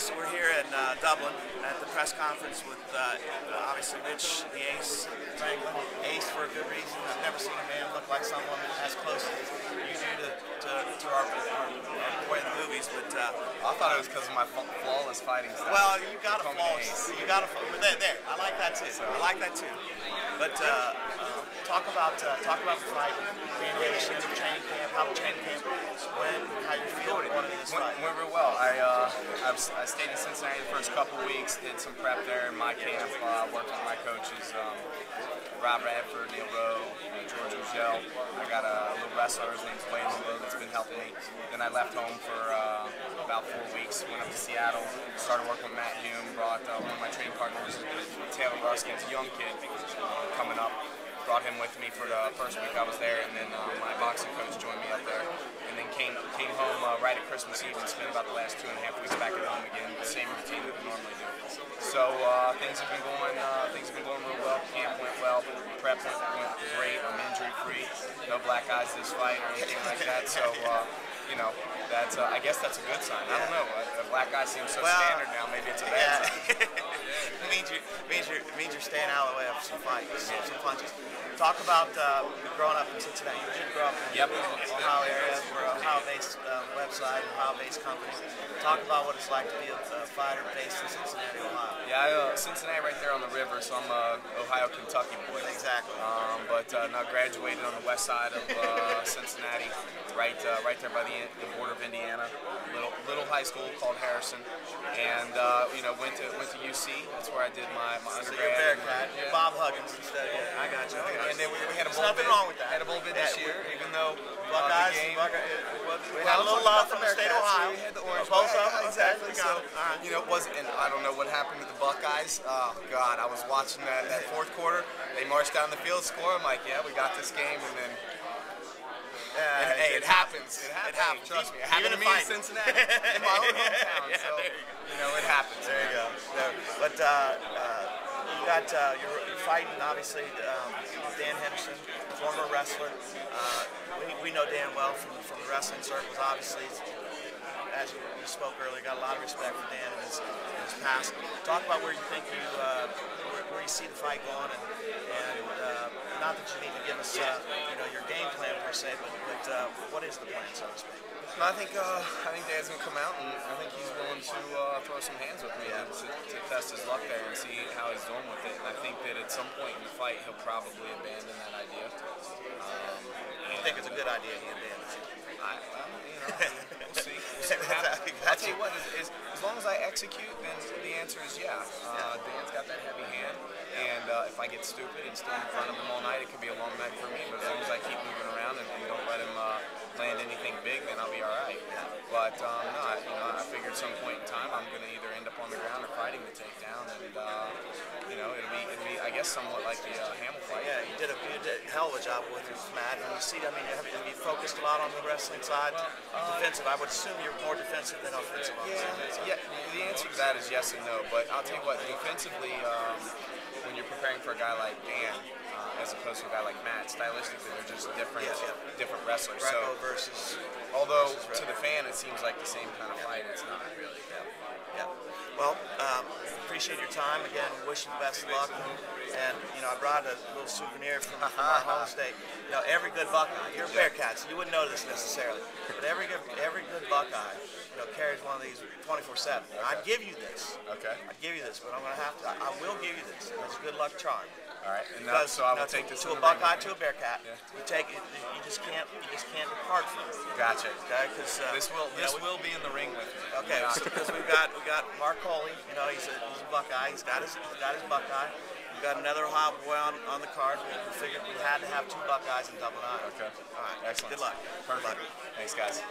So we're here in Dublin at the press conference with obviously Rich, the Ace, Franklin. Ace for a good reason. I've never seen a man look like someone as close as you do to our boy in the movies. But I thought it was because of my flawless fighting style. well, you got a flawless. You got a there. I like that too. I like that too. But talk about the fight. Dan Henderson, the training camp, how the training camp went, how you feel going into this fight. Went real well. I stayed in Cincinnati the first couple weeks, did some prep there in my camp, worked with my coaches, Rob Radford, Neil Rowe, George Ugel. I got a little wrestler, his name's Wayne Lowe, that's been helping me. Then I left home for about 4 weeks, went up to Seattle, started working with Matt Hume, brought one of my training partners, Taylor Ruskin's a young kid coming up. Brought him with me for the first week I was there, and then my boxing coach joined me up there, and then came home right at Christmas Eve and spent about the last 2.5 weeks back at home again, the same routine that we normally do. So things have been going real well. Camp went well, prep went great. I'm injury free, no black eyes this fight or anything like that. So you know, that's I guess that's a good sign. I don't know. A black eye seems so standard now. Maybe it's a bad sign. It means you're staying out of the way of some fights, some punches. Talk about growing up in Cincinnati. You did grow up in the Ohio area. We're an Ohio-based website, Ohio-based company. Talk about what it's like to be a fighter based in Cincinnati, Ohio. Yeah, Cincinnati right there on the river, so I'm a Ohio, Kentucky boy. Exactly. But now graduated on the west side of Cincinnati, right there by the border of Indiana. Little high school called Harrison, and you know, went to UC. That's where I did my undergrad. So you're Bearcat. Yeah. Bob Huggins instead. Yeah, I got you. And then we had a There's bowl nothing bid. wrong with that. Had a bowl bid this year, even though Buckeyes, the game. we had a little love from the state of Ohio. We had the orange. Both of them, exactly. Okay, So you know, it wasn't. And I don't know what happened to the Buckeyes. Oh God, I was watching that fourth quarter. They marched down the field, score. I'm like, yeah, we got this game, and then. Hey, it happens. It happens. Trust me. It happened to me in Cincinnati, in my own hometown. So you know, it happens. There you go. But you got you're fighting obviously Dan Henderson, former wrestler. We know Dan well from the wrestling circles. Obviously, as you spoke earlier, got a lot of respect for Dan in his past. Talk about where you think where you see the fight going, and not that you need to give us you know, your game plan per se, but what is the plan, so to speak? No, I think Dan's gonna come out, and I think he's willing to throw some hands with me to test his luck there and see how he's doing with it. And I think that at some point in the fight, he'll probably abandon that idea. I think it's a good idea he abandons it. You know, we'll see. I'll tell you what, as long as I execute, then the answer is yeah. Dan's got that heavy hand, and if I get stupid and stand in front of him all night, it could be a long night for me. But as long as I keep moving around and don't let him land anything big, then I'll be all right. But no, I figured some point in time I'm going to either end up on the ground or fighting the takedown, and you know, it'll be I guess somewhat like the Hamill fight. Yeah, you did a hell of a job with Matt. And you see, I mean, have you focused a lot on the wrestling side, defensive? I would assume you're more defensive than offensive. Yeah. The answer to that is yes and no. But I'll tell you what, defensively, when you're preparing for a guy like Dan, as opposed to a guy like Matt, stylistically they're just different wrestlers. Greco versus to the fan it seems like the same kind of fight, it's not really. Yeah. Well, appreciate your time. Again, wish you the best of luck. And you know, I brought a little souvenir from our home state. You know, every good Buckeye. You're a Bearcat, so you wouldn't know this necessarily, but every good Buckeye, you know, carries one of these 24/7. I'd give you this. Okay. I'd give you this, but I'm gonna have to. I will give you this. It's a good luck charm. All right. And because so I will take this to a Buckeye, to a Bearcat. Yeah. You take it. You just can't depart from it. Gotcha. Okay. Because this will be in the ring with me. Okay. Because we got Mark Coley. You know, he's a Buckeye. He's got his Buckeye. We got another Ohio boy on the card. We figured we had to have two Buckeyes in Double 9. Okay. All right. Excellent. Good luck. Perfect. Thanks, guys.